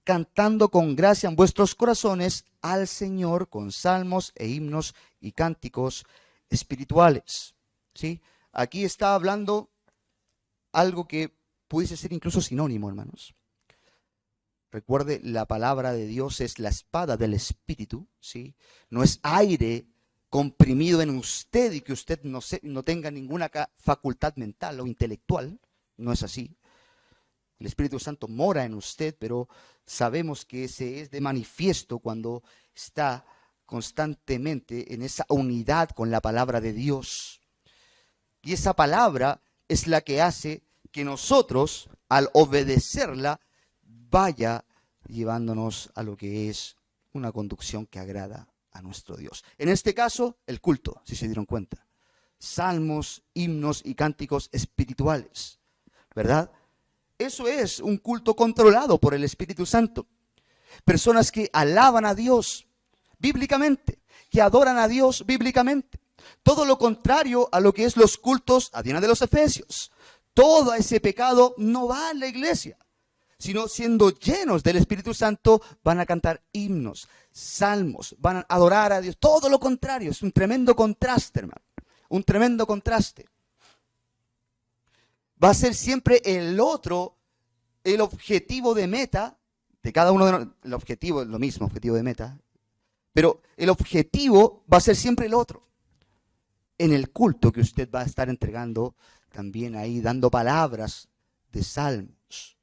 cantando con gracia en vuestros corazones al Señor con salmos e himnos y cánticos espirituales. ¿Sí? Aquí está hablando algo que pudiese ser incluso sinónimo, hermanos. Recuerde, la palabra de Dios es la espada del Espíritu, ¿sí? No es aire comprimido en usted y que usted no tenga ninguna facultad mental o intelectual. No es así. El Espíritu Santo mora en usted, pero sabemos que ese es de manifiesto cuando está constantemente en esa unidad con la palabra de Dios. Y esa palabra es la que hace que nosotros, al obedecerla, vaya llevándonos a lo que es una conducción que agrada a nuestro Dios. En este caso, el culto, si se dieron cuenta. Salmos, himnos y cánticos espirituales, ¿verdad? Eso es un culto controlado por el Espíritu Santo. Personas que alaban a Dios bíblicamente, que adoran a Dios bíblicamente. Todo lo contrario a lo que es los cultos a Diana de los Efesios. Todo ese pecado no va a la iglesia, sino siendo llenos del Espíritu Santo van a cantar himnos, salmos, van a adorar a Dios. Todo lo contrario, es un tremendo contraste, hermano. Un tremendo contraste. Va a ser siempre el otro, el objetivo de meta de cada uno de nosotros. El objetivo es lo mismo, objetivo de meta. Pero el objetivo va a ser siempre el otro. En el culto que usted va a estar entregando también ahí, dando palabras de salmos.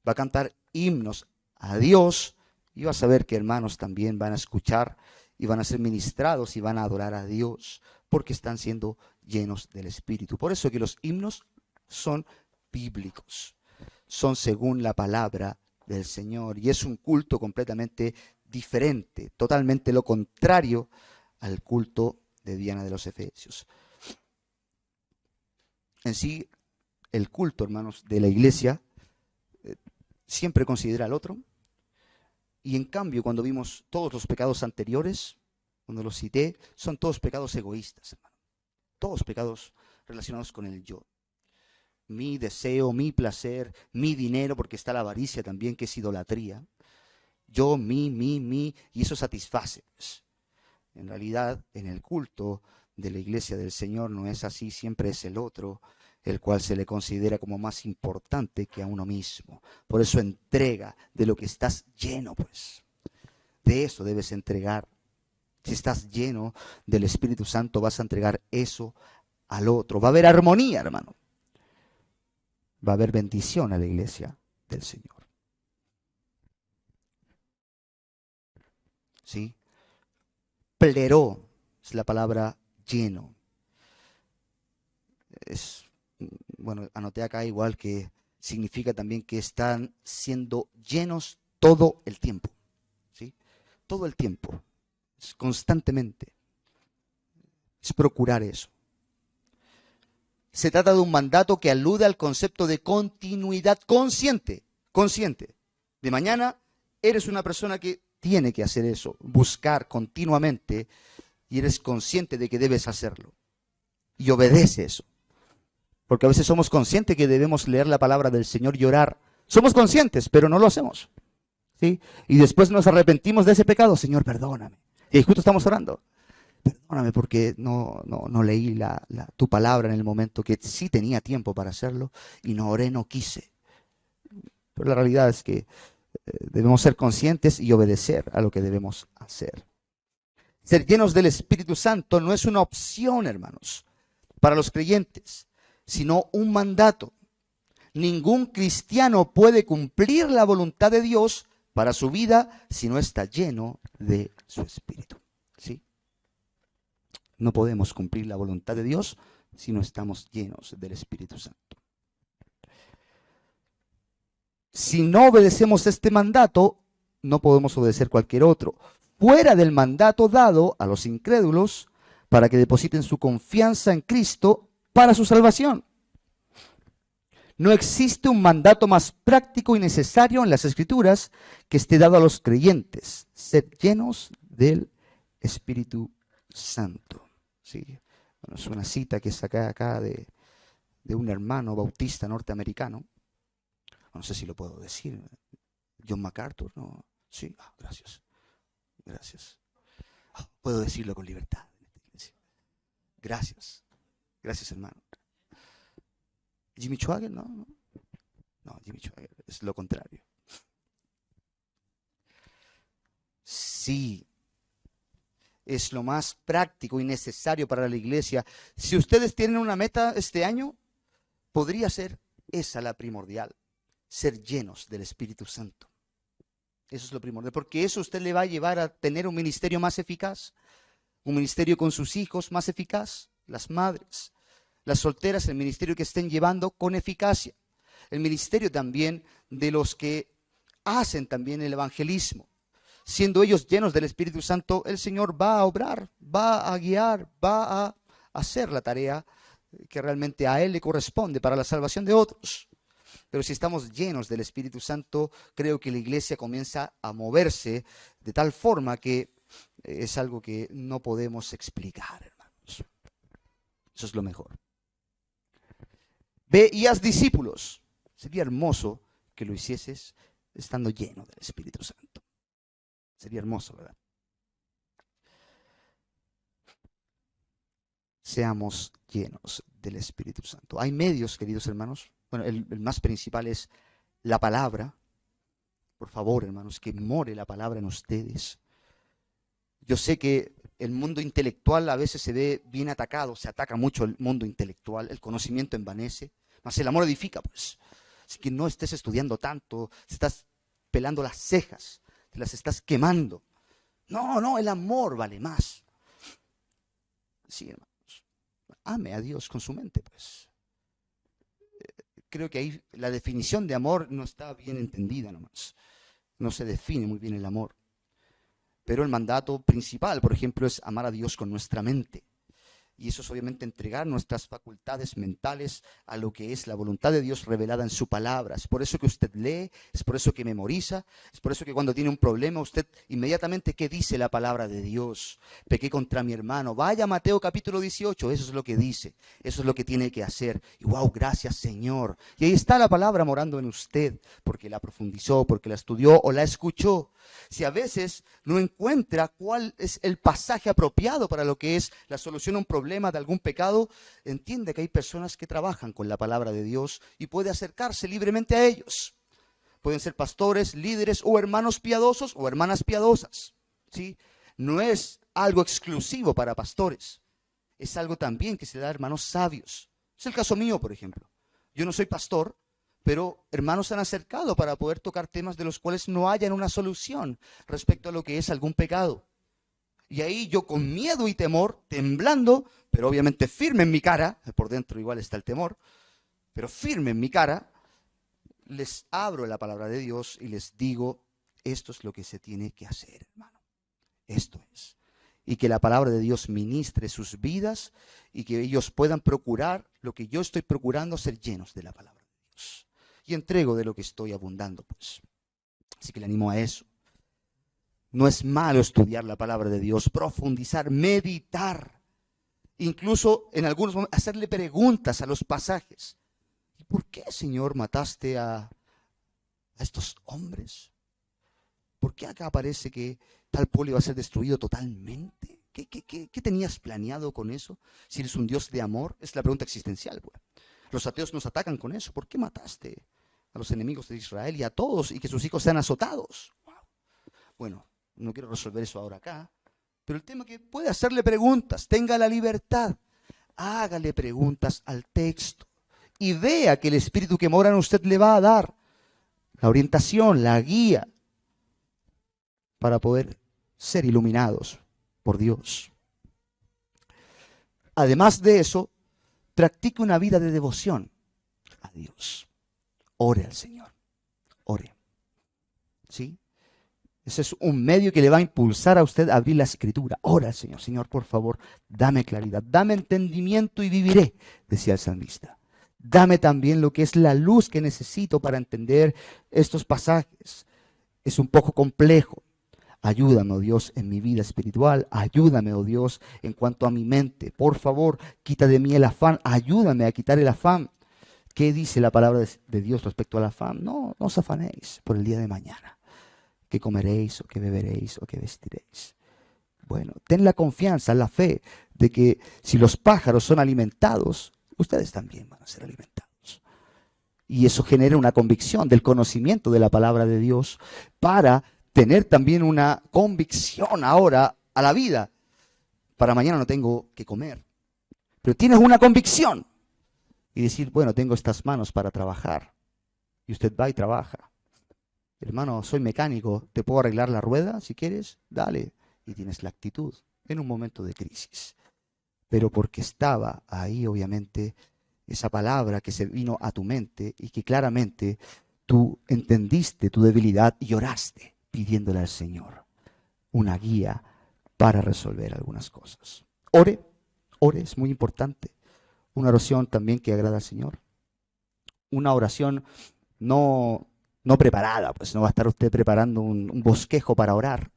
Va a cantar himnos a Dios y va a saber que hermanos también van a escuchar y van a ser ministrados y van a adorar a Dios porque están siendo llenos del Espíritu. Por eso que los himnos son bíblicos, son según la palabra del Señor y es un culto completamente diferente, totalmente lo contrario al culto de Diana de los Efesios. En sí, el culto, hermanos, de la iglesia siempre considera al otro. Y en cambio, cuando vimos todos los pecados anteriores, cuando los cité, son todos pecados egoístas, hermano. Todos pecados relacionados con el yo. Mi deseo, mi placer, mi dinero, porque está la avaricia también, que es idolatría. Yo, mi, y eso satisface. En realidad, en el culto de la iglesia del Señor no es así, siempre es el otro el cual se le considera como más importante que a uno mismo. Por eso entrega de lo que estás lleno, pues. De eso debes entregar. Si estás lleno del Espíritu Santo, vas a entregar eso al otro. Va a haber armonía, hermano. Va a haber bendición a la iglesia del Señor. ¿Sí? Pleró es la palabra lleno. Bueno, anoté acá igual que significa también que están siendo llenos todo el tiempo. ¿Sí? Todo el tiempo. Constantemente. Es procurar eso. Se trata de un mandato que alude al concepto de continuidad consciente. Consciente. De mañana eres una persona que tiene que hacer eso, buscar continuamente, y eres consciente de que debes hacerlo. Y obedece eso. Porque a veces somos conscientes que debemos leer la palabra del Señor y orar. Somos conscientes, pero no lo hacemos. ¿Sí? Y después nos arrepentimos de ese pecado. Señor, perdóname. Y justo estamos orando. Perdóname porque no leí tu palabra en el momento que sí tenía tiempo para hacerlo y no oré, no quise. Pero la realidad es que debemos ser conscientes y obedecer a lo que debemos hacer. Ser llenos del Espíritu Santo no es una opción, hermanos, para los creyentes, sino un mandato. Ningún cristiano puede cumplir la voluntad de Dios para su vida si no está lleno de su Espíritu. ¿Sí? No podemos cumplir la voluntad de Dios si no estamos llenos del Espíritu Santo. Si no obedecemos este mandato, no podemos obedecer cualquier otro, fuera del mandato dado a los incrédulos para que depositen su confianza en Cristo para su salvación. No existe un mandato más práctico y necesario en las Escrituras que esté dado a los creyentes: ser llenos del Espíritu Santo. ¿Sí? Bueno, es una cita que saqué acá de un hermano bautista norteamericano. No sé si lo puedo decir. John MacArthur, ¿no? Sí, gracias. Gracias. Puedo decirlo con libertad. Gracias. Gracias, hermano. Jimmy Swaggart, no. No, Jimmy Swaggart es lo contrario. Sí, es lo más práctico y necesario para la iglesia. Si ustedes tienen una meta este año, podría ser esa la primordial: ser llenos del Espíritu Santo. Eso es lo primordial, porque eso usted le va a llevar a tener un ministerio más eficaz, un ministerio con sus hijos más eficaz, las madres, las solteras, el ministerio que estén llevando con eficacia, el ministerio también de los que hacen también el evangelismo. Siendo ellos llenos del Espíritu Santo, el Señor va a obrar, va a guiar, va a hacer la tarea que realmente a Él le corresponde para la salvación de otros. Pero si estamos llenos del Espíritu Santo, creo que la iglesia comienza a moverse de tal forma que es algo que no podemos explicar, hermanos. Eso es lo mejor. Ve y haz discípulos. Sería hermoso que lo hicieses estando lleno del Espíritu Santo. Sería hermoso, ¿verdad? Seamos llenos del Espíritu Santo. Hay medios, queridos hermanos. Bueno, el más principal es la palabra. Por favor, hermanos, que more la palabra en ustedes. Yo sé que el mundo intelectual a veces se ve bien atacado, se ataca mucho el mundo intelectual, el conocimiento envanece, mas el amor edifica, pues. Así que no estés estudiando tanto, estás pelando las cejas, te las estás quemando. No, el amor vale más. Sí, hermanos, ame a Dios con su mente, pues. Creo que ahí la definición de amor no está bien entendida nomás. No se define muy bien el amor. Pero el mandato principal, por ejemplo, es amar a Dios con nuestra mente. Y eso es obviamente entregar nuestras facultades mentales a lo que es la voluntad de Dios revelada en su palabra. Es por eso que usted lee, es por eso que memoriza, es por eso que cuando tiene un problema usted inmediatamente, ¿qué dice la palabra de Dios? Pequé contra mi hermano. Vaya a Mateo capítulo 18, eso es lo que dice, eso es lo que tiene que hacer. Y wow, gracias Señor. Y ahí está la palabra morando en usted, porque la profundizó, porque la estudió o la escuchó. Si a veces no encuentra cuál es el pasaje apropiado para lo que es la solución a un problema, de algún pecado, entiende que hay personas que trabajan con la palabra de Dios y puede acercarse libremente a ellos. Pueden ser pastores, líderes o hermanos piadosos o hermanas piadosas. ¿Sí? No es algo exclusivo para pastores, es algo también que se da a hermanos sabios. Es el caso mío, por ejemplo. Yo no soy pastor, pero hermanos se han acercado para poder tocar temas de los cuales no hayan una solución respecto a lo que es algún pecado. Y ahí yo con miedo y temor, temblando, pero obviamente firme en mi cara, por dentro igual está el temor, pero firme en mi cara, les abro la palabra de Dios y les digo, esto es lo que se tiene que hacer, hermano. Esto es. Y que la palabra de Dios ministre sus vidas y que ellos puedan procurar lo que yo estoy procurando, ser llenos de la palabra de Dios. Y entrego de lo que estoy abundando, pues. Así que le animo a eso. No es malo estudiar la palabra de Dios, profundizar, meditar, incluso en algunos momentos hacerle preguntas a los pasajes. ¿Y por qué, Señor, mataste a estos hombres? ¿Por qué acá aparece que tal pueblo iba a ser destruido totalmente? ¿Qué tenías planeado con eso? Si eres un Dios de amor, es la pregunta existencial. Pues. Los ateos nos atacan con eso. ¿Por qué mataste a los enemigos de Israel y a todos y que sus hijos sean azotados? Wow. Bueno, no quiero resolver eso ahora acá, pero el tema es que puede hacerle preguntas, tenga la libertad, hágale preguntas al texto y vea que el Espíritu que mora en usted le va a dar la orientación, la guía para poder ser iluminados por Dios. Además de eso, practique una vida de devoción a Dios. Ore al Señor. Ore. ¿Sí? Ese es un medio que le va a impulsar a usted a abrir la Escritura. Ora al Señor. Señor, por favor, dame claridad, dame entendimiento y viviré, decía el salmista. Dame también lo que es la luz que necesito para entender estos pasajes. Es un poco complejo. Ayúdame, oh Dios, en mi vida espiritual. Ayúdame, oh Dios, en cuanto a mi mente. Por favor, quita de mí el afán. Ayúdame a quitar el afán. ¿Qué dice la palabra de Dios respecto al afán? No os afanéis por el día de mañana. ¿Qué comeréis o qué beberéis o qué vestiréis? Bueno, ten la confianza, la fe de que si los pájaros son alimentados, ustedes también van a ser alimentados. Y eso genera una convicción del conocimiento de la palabra de Dios para tener también una convicción ahora a la vida. Para mañana no tengo que comer. Pero tienes una convicción. Y decir, bueno, tengo estas manos para trabajar. Y usted va y trabaja. Hermano, soy mecánico, ¿te puedo arreglar la rueda si quieres? Dale. Y tienes la actitud en un momento de crisis. Pero porque estaba ahí, obviamente, esa palabra que se vino a tu mente y que claramente tú entendiste tu debilidad y oraste pidiéndole al Señor una guía para resolver algunas cosas. Ore, es muy importante. Una oración también que agrada al Señor. Una oración no preparada, pues no va a estar usted preparando un bosquejo para orar,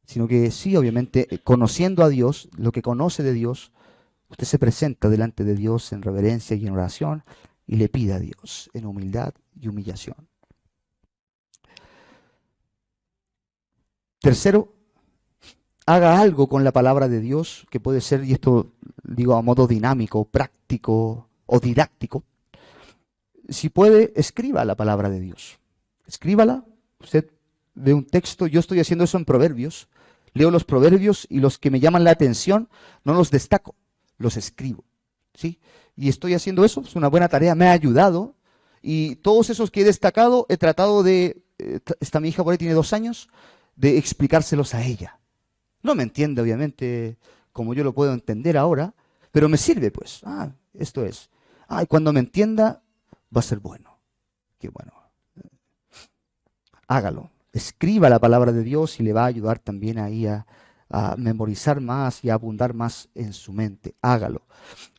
sino que sí, obviamente, conociendo a Dios, lo que conoce de Dios, usted se presenta delante de Dios en reverencia y en oración y le pide a Dios en humildad y humillación. Tercero, haga algo con la palabra de Dios, que puede ser, y esto digo a modo dinámico, práctico o didáctico. Si puede, escriba la palabra de Dios. Escríbala. Usted ve un texto, yo estoy haciendo eso en Proverbios. Leo los Proverbios y los que me llaman la atención no los destaco, los escribo. ¿Sí? Y estoy haciendo eso, es una buena tarea, me ha ayudado. Y todos esos que he destacado, he tratado de, esta mi hija por ahí tiene 2 años, de explicárselos a ella. No me entiende, obviamente, como yo lo puedo entender ahora, pero me sirve, pues. Esto es. Y cuando me entienda, va a ser bueno. Qué bueno. Hágalo. Escriba la palabra de Dios y le va a ayudar también ahí a memorizar más y a abundar más en su mente. Hágalo.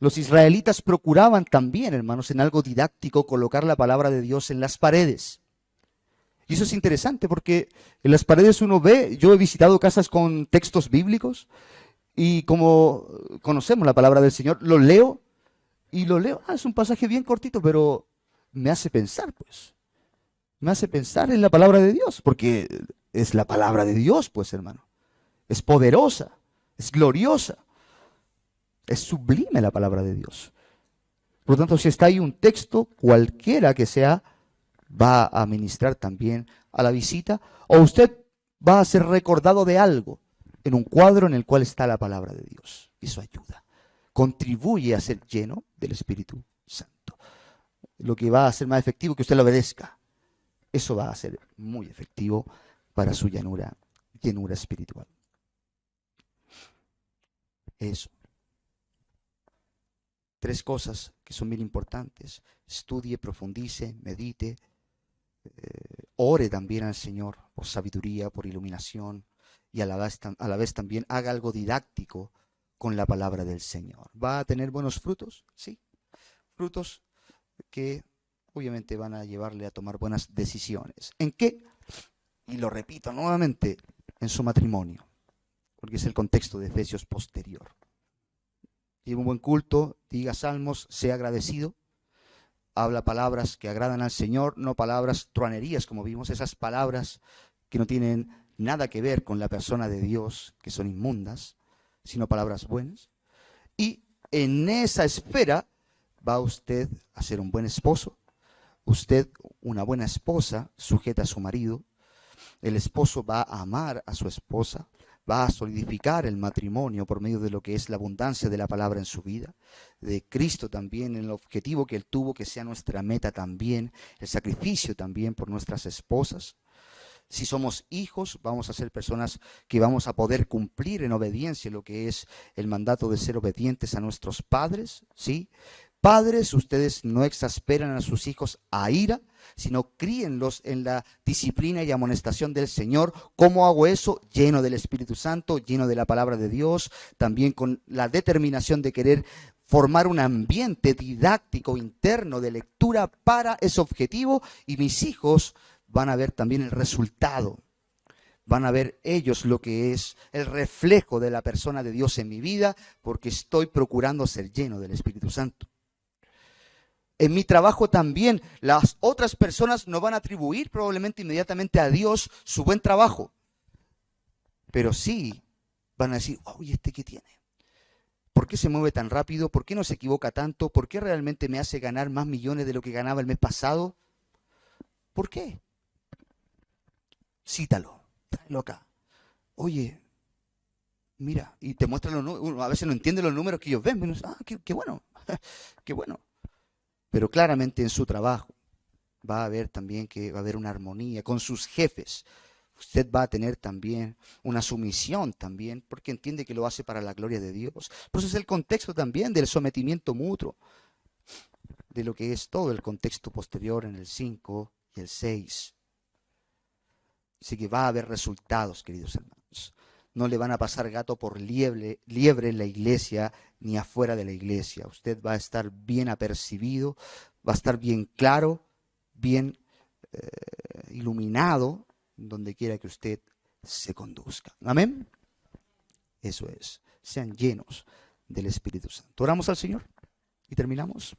Los israelitas procuraban también, hermanos, en algo didáctico, colocar la palabra de Dios en las paredes. Y eso es interesante porque en las paredes uno ve, yo he visitado casas con textos bíblicos y como conocemos la palabra del Señor, lo leo y lo leo. Es un pasaje bien cortito, pero me hace pensar, pues. Me hace pensar en la palabra de Dios, porque es la palabra de Dios, pues, hermano. Es poderosa, es gloriosa, es sublime la palabra de Dios. Por lo tanto, si está ahí un texto, cualquiera que sea, va a ministrar también a la visita, o usted va a ser recordado de algo en un cuadro en el cual está la palabra de Dios. Eso ayuda, contribuye a ser lleno del Espíritu Santo. Lo que va a hacer más efectivo que usted lo obedezca. Eso va a ser muy efectivo para su llenura espiritual. Eso. 3 cosas que son bien importantes. Estudie, profundice, medite. Ore también al Señor por sabiduría, por iluminación y a la vez también haga algo didáctico con la palabra del Señor. ¿Va a tener buenos frutos? Sí. Frutos que obviamente van a llevarle a tomar buenas decisiones. ¿En qué? y lo repito nuevamente, en su matrimonio, porque es el contexto de Efesios posterior. Lleve un buen culto, diga salmos, sea agradecido, habla palabras que agradan al Señor, no palabras truanerías, como vimos, esas palabras que no tienen nada que ver con la persona de Dios, que son inmundas, sino palabras buenas. Y en esa esfera va usted a ser un buen esposo, usted una buena esposa sujeta a su marido, el esposo va a amar a su esposa, va a solidificar el matrimonio por medio de lo que es la abundancia de la palabra en su vida, de Cristo también, en el objetivo que Él tuvo, que sea nuestra meta también, el sacrificio también por nuestras esposas. Si somos hijos, vamos a ser personas que vamos a poder cumplir en obediencia lo que es el mandato de ser obedientes a nuestros padres, ¿sí? Padres, ustedes no exasperan a sus hijos a ira, sino críenlos en la disciplina y amonestación del Señor. ¿Cómo hago eso? Lleno del Espíritu Santo, lleno de la palabra de Dios, también con la determinación de querer formar un ambiente didáctico interno de lectura para ese objetivo, y mis hijos van a ver también el resultado. Van a ver ellos lo que es el reflejo de la persona de Dios en mi vida, porque estoy procurando ser lleno del Espíritu Santo. En mi trabajo también, las otras personas no van a atribuir probablemente inmediatamente a Dios su buen trabajo, pero sí van a decir, oye, ¿este qué tiene? ¿Por qué se mueve tan rápido? ¿Por qué no se equivoca tanto? ¿Por qué realmente me hace ganar más millones de lo que ganaba el mes pasado? ¿Por qué? Cítalo, tráelo acá. Oye, mira, y te muestran los números. A veces no entiende los números que ellos ven. Pero, qué bueno, qué bueno. Pero claramente en su trabajo va a haber también que va a haber una armonía con sus jefes. Usted va a tener también una sumisión también, porque entiende que lo hace para la gloria de Dios. Por eso es el contexto también del sometimiento mutuo, de lo que es todo el contexto posterior en el 5 y el 6. Así que va a haber resultados, queridos hermanos. No le van a pasar gato por liebre en la iglesia ni afuera de la iglesia. Usted va a estar bien apercibido, va a estar bien claro, bien iluminado, donde quiera que usted se conduzca. Amén. Eso es. Sean llenos del Espíritu Santo. Oramos al Señor y terminamos.